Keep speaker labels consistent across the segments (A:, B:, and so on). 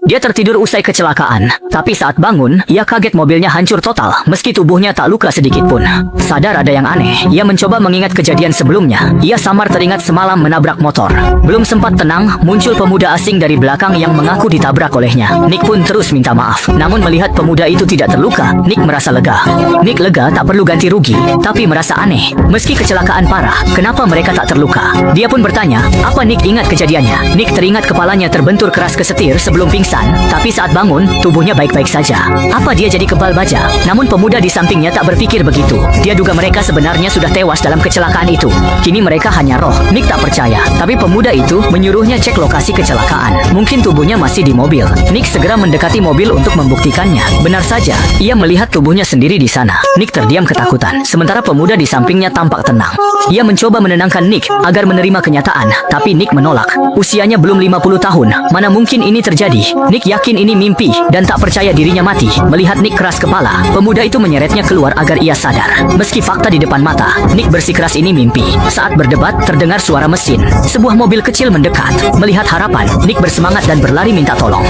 A: Dia tertidur usai kecelakaan, tapi saat bangun, ia kaget mobilnya hancur total, meski tubuhnya tak luka sedikit pun. Sadar ada yang aneh, ia mencoba mengingat kejadian sebelumnya. Ia samar teringat semalam menabrak motor. Belum sempat tenang, muncul pemuda asing dari belakang yang mengaku ditabrak olehnya. Nick pun terus minta maaf. Namun melihat pemuda itu tidak terluka, Nick merasa lega. Nick lega tak perlu ganti rugi, tapi merasa aneh. Meski kecelakaan parah, kenapa mereka tak terluka? Dia pun bertanya, apa Nick ingat kejadiannya? Nick teringat kepalanya terbentur keras ke setir sebelum pingsan, tapi saat bangun, tubuhnya baik-baik saja. Apa dia jadi kebal baja? Namun pemuda di sampingnya tak berpikir begitu. Dia duga mereka sebenarnya sudah tewas dalam kecelakaan itu. Kini mereka hanya roh. Nick tak percaya, tapi pemuda itu menyuruhnya cek lokasi kecelakaan. Mungkin tubuhnya masih di mobil. Nick segera mendekati mobil untuk membuktikannya. Benar saja, ia melihat tubuhnya sendiri di sana. Nick terdiam ketakutan, sementara pemuda di sampingnya tampak tenang. Ia mencoba menenangkan Nick agar menerima kenyataan, tapi Nick menolak. Usianya belum 50 tahun, mana mungkin ini terjadi? Nick yakin ini mimpi dan tak percaya dirinya mati. Melihat Nick keras kepala, pemuda itu menyeretnya keluar agar ia sadar. Meski fakta di depan mata, Nick bersikeras ini mimpi. Saat berdebat, terdengar suara mesin. Sebuah mobil kecil mendekat. Melihat harapan, Nick bersemangat dan berlari minta tolong.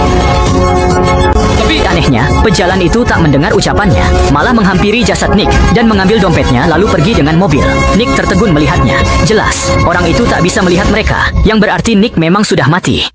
A: Tapi anehnya, pejalan itu tak mendengar ucapannya, malah menghampiri jasad Nick dan mengambil dompetnya lalu pergi dengan mobil. Nick tertegun melihatnya. Jelas, orang itu tak bisa melihat mereka, yang berarti Nick memang sudah mati.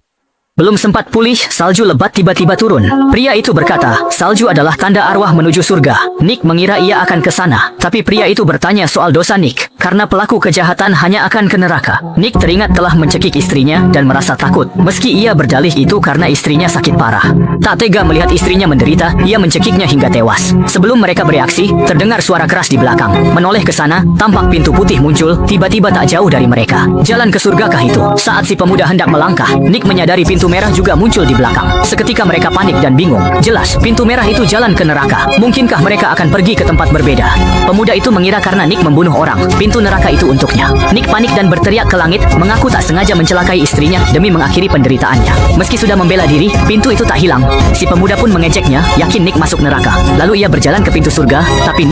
A: Belum sempat pulih, salju lebat tiba-tiba turun. Pria itu berkata, salju adalah tanda arwah menuju surga. Nick mengira ia akan ke sana, tapi pria itu bertanya soal dosa Nick, karena pelaku kejahatan hanya akan ke neraka. Nick teringat telah mencekik istrinya dan merasa takut, meski ia berdalih itu karena istrinya sakit parah. Tak tega melihat istrinya menderita, ia mencekiknya hingga tewas. Sebelum mereka bereaksi, terdengar suara keras di belakang. Menoleh ke sana, tampak pintu putih muncul, tiba-tiba tak jauh dari mereka. Jalan ke surgakah itu? Saat si pemuda hendak melangkah, Nick menyadari pintu merah juga muncul di belakang. Seketika mereka panik dan bingung. Jelas, pintu merah itu jalan ke neraka. Mungkinkah mereka akan pergi ke tempat berbeda? Pemuda itu mengira karena Nick membunuh orang, pintu neraka itu untuknya. Nick panik dan berteriak ke langit, mengaku tak sengaja mencelakai istrinya demi mengakhiri penderitaannya. Meski sudah membela diri, pintu itu tak hilang. Si pemuda pun mengejeknya, yakin Nick masuk neraka. Lalu ia berjalan ke pintu surga, tapi